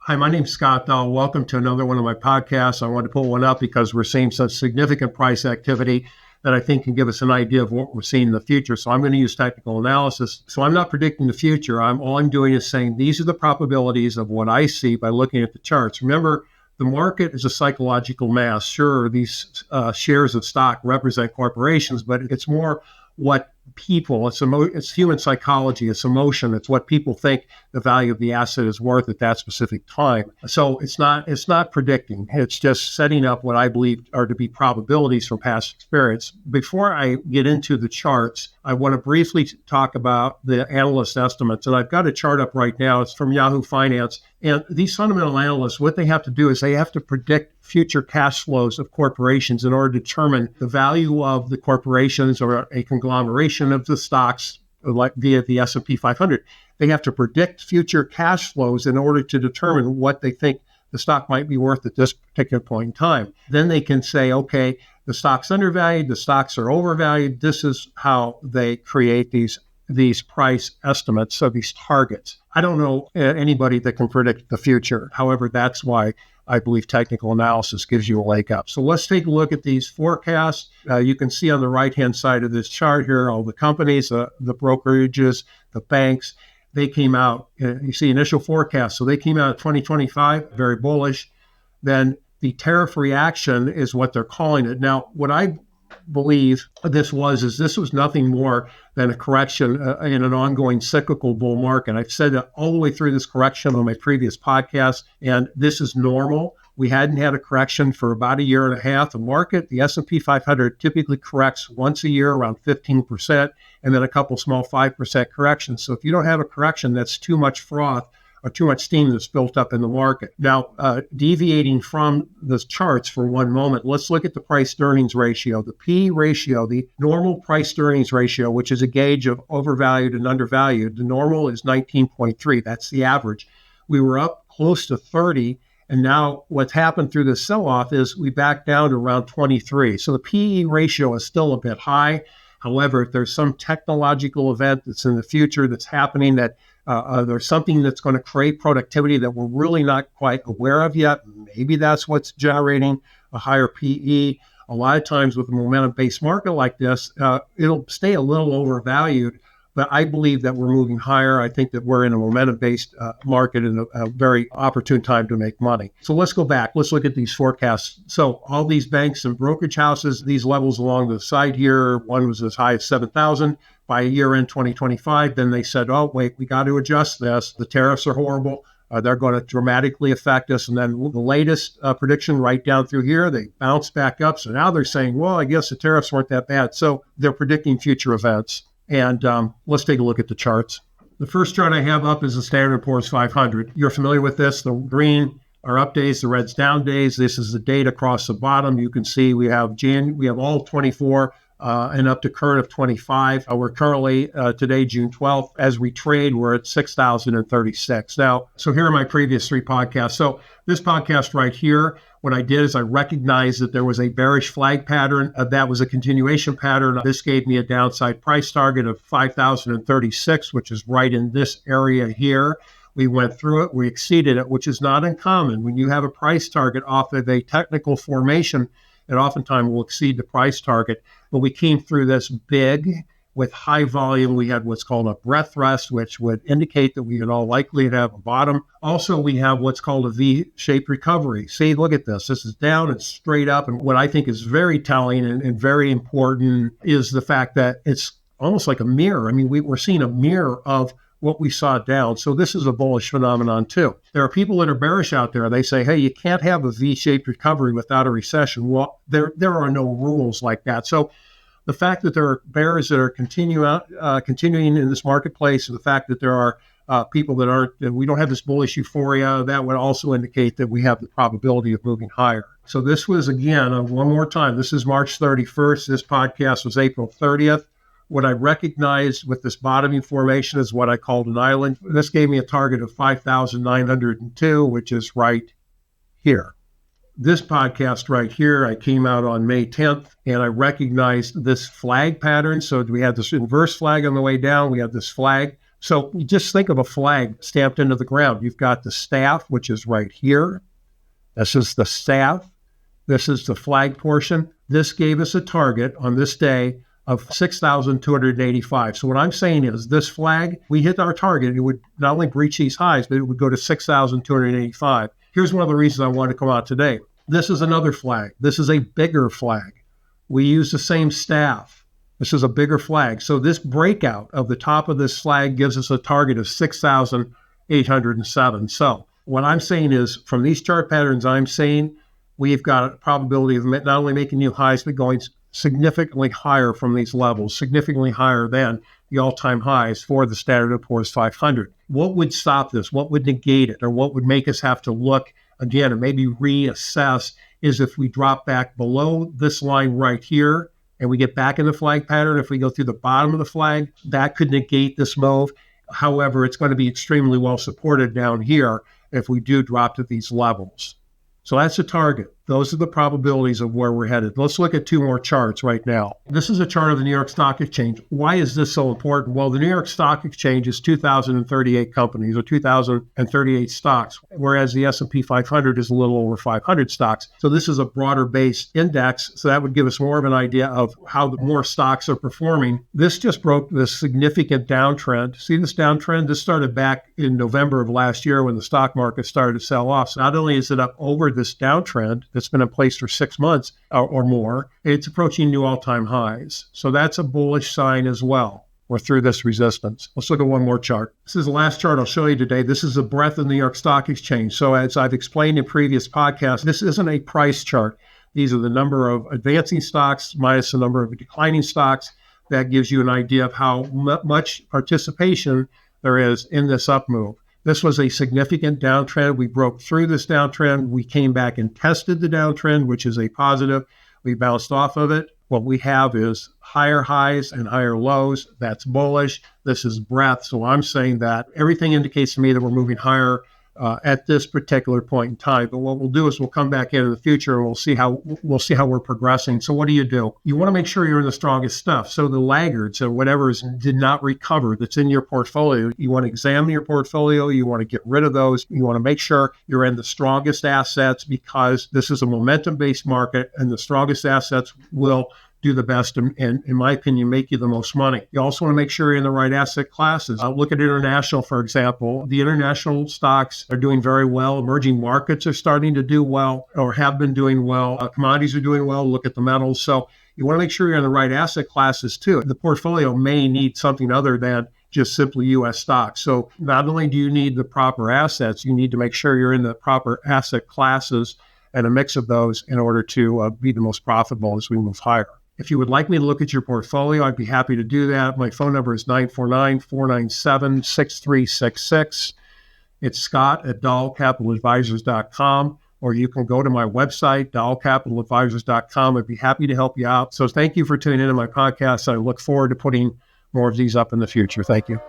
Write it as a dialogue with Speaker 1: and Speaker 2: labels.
Speaker 1: Hi, my name's Scott Dahl. Welcome to another one of my podcasts. I wanted to pull one up because we're seeing such significant price activity that I think can give us an idea of what we're seeing in the future. So I'm going to use technical analysis. So I'm not predicting the future. All I'm doing is saying these are the probabilities of what I see by looking at the charts. Remember, the market is a psychological mass. Sure, these shares of stock represent corporations, but it's more what people, it's human psychology, it's emotion, it's what people think the value of the asset is worth at that specific time. So it's not predicting, it's just setting up what I believe are to be probabilities from past experience. Before I get into the charts, I want to briefly talk about the analyst estimates. And I've got a chart up right now. It's from Yahoo Finance. And these fundamental analysts, what they have to do is they have to predict future cash flows of corporations in order to determine the value of the corporations or a conglomeration of the stocks, like via the S&P 500. They have to predict future cash flows in order to determine what they think the stock might be worth at this particular point in time. Then they can say, okay, the stock's undervalued, the stocks are overvalued. This is how they create these price estimates, so these targets. I don't know anybody that can predict the future. However, that's why I believe technical analysis gives you a leg up. So let's take a look at these forecasts. You can see on the right-hand side of this chart here, all the companies, the brokerages, the banks, they came out, you see initial forecasts. So they came out in 2025, very bullish. Then the tariff reaction is what they're calling it. Now, what I believe this was nothing more than a correction in an ongoing cyclical bull market. I've said that all the way through this correction on my previous podcast, and this is normal. We hadn't had a correction for about a year and a half. The market, the S&P 500, typically corrects once a year around 15%, and then a couple small 5% corrections. So if you don't have a correction, that's too much froth or too much steam that's built up in the market. Now, deviating from the charts for one moment, let's look at the price-to-earnings ratio. The P ratio, the normal price-to-earnings ratio, which is a gauge of overvalued and undervalued. The normal is 19.3. That's the average. We were up close to 30, and now what's happened through this sell-off is we backed down to around 23. So the PE ratio is still a bit high. However, if there's some technological event that's in the future that's happening that there's something that's going to create productivity that we're really not quite aware of yet, maybe that's what's generating a higher PE. A lot of times with a momentum-based market like this, it'll stay a little overvalued, but I believe that we're moving higher. I think that we're in a momentum-based market in a very opportune time to make money. So let's go back. Let's look at these forecasts. So all these banks and brokerage houses, these levels along the side here, one was as high as 7,000 by year-end 2025. Then they said, oh, wait, we got to adjust this. The tariffs are horrible. They're going to dramatically affect us. And then the latest prediction right down through here, they bounced back up. So now they're saying, well, I guess the tariffs weren't that bad. So they're predicting future events. And let's take a look at the charts. The first chart I have up is the Standard & Poor's 500. You're familiar with this. The green are up days, the red's down days. This is the date across the bottom. You can see we have all 24 and up to current of 25. We're currently today, June 12th. As we trade, we're at 6,036. Now, so here are my previous three podcasts. So this podcast right here, what I did is I recognized that there was a bearish flag pattern. That was a continuation pattern. This gave me a downside price target of 5,036, which is right in this area here. We went through it. We exceeded it, which is not uncommon. When you have a price target off of a technical formation, it oftentimes will exceed the price target. But we came through this big with high volume. We had what's called a breadth rest, which would indicate that we in all likelihood have a bottom. Also, we have what's called a V-shaped recovery. See, look at this. This is down and straight up. And what I think is very telling and very important is the fact that it's almost like a mirror. I mean, we're seeing a mirror of what we saw down. So this is a bullish phenomenon too. There are people that are bearish out there. They say, hey, you can't have a V-shaped recovery without a recession. Well, there are no rules like that. So the fact that there are bears that are continuing in this marketplace, and the fact that there are people that we don't have this bullish euphoria, that would also indicate that we have the probability of moving higher. So this was, again, one more time, this is March 31st. This podcast was April 30th. What I recognized with this bottoming formation is what I called an island. This gave me a target of 5,902, which is right here. This podcast right here, I came out on May 10th, and I recognized this flag pattern. So we had this inverse flag on the way down. We had this flag So you just think of a flag stamped into the ground. You've got the staff, which is right here. This is the staff. This is the flag portion. This gave us a target on this day of 6,285. So what I'm saying is this flag, we hit our target. It would not only breach these highs, but it would go to 6,285. Here's one of the reasons I wanted to come out today. This is another flag. This is a bigger flag. We use the same staff. This is a bigger flag. So this breakout of the top of this flag gives us a target of 6,807. So what I'm saying is from these chart patterns I'm seeing, we've got a probability of not only making new highs, but going significantly higher from these levels, significantly higher than the all-time highs for the Standard & Poor's 500. What would stop this? What would negate it? Or what would make us have to look again and maybe reassess is if we drop back below this line right here and we get back in the flag pattern. If we go through the bottom of the flag, that could negate this move. However, it's going to be extremely well supported down here if we do drop to these levels. So that's a target. Those are the probabilities of where we're headed. Let's look at two more charts right now. This is a chart of the New York Stock Exchange. Why is this so important? Well, the New York Stock Exchange is 2,038 companies or 2,038 stocks, whereas the S&P 500 is a little over 500 stocks. So this is a broader based index. So that would give us more of an idea of how the more stocks are performing. This just broke this significant downtrend. See this downtrend? This started back in November of last year when the stock market started to sell off. So not only is it up over this downtrend that's been in place for 6 months or more, it's approaching new all-time highs. So that's a bullish sign as well. We're through this resistance. Let's look at one more chart. This is the last chart I'll show you today. This is the breadth of the New York Stock Exchange. So as I've explained in previous podcasts, this isn't a price chart. These are the number of advancing stocks minus the number of declining stocks. That gives you an idea of how much participation there is in this up move. This was a significant downtrend. We broke through this downtrend. We came back and tested the downtrend, which is a positive. We bounced off of it. What we have is higher highs and higher lows. That's bullish. This is breadth. So I'm saying that everything indicates to me that we're moving higher at this particular point in time. But what we'll do is we'll come back in the future and we'll see how we're progressing. So what do? You want to make sure you're in the strongest stuff. So the laggards or whatever did not recover that's in your portfolio. You want to examine your portfolio. You want to get rid of those. You want to make sure you're in the strongest assets because this is a momentum-based market and the strongest assets will do the best and, in my opinion, make you the most money. You also want to make sure you're in the right asset classes. Look at international, for example. The international stocks are doing very well. Emerging markets are starting to do well or have been doing well. Commodities are doing well. Look at the metals. So you want to make sure you're in the right asset classes too. The portfolio may need something other than just simply U.S. stocks. So not only do you need the proper assets, you need to make sure you're in the proper asset classes and a mix of those in order to be the most profitable as we move higher. If you would like me to look at your portfolio, I'd be happy to do that. My phone number is 949-497-6366. It's scott@dahlcapitaladvisors.com, or you can go to my website, dahlcapitaladvisors.com. I'd be happy to help you out. So thank you for tuning into my podcast. I look forward to putting more of these up in the future. Thank you.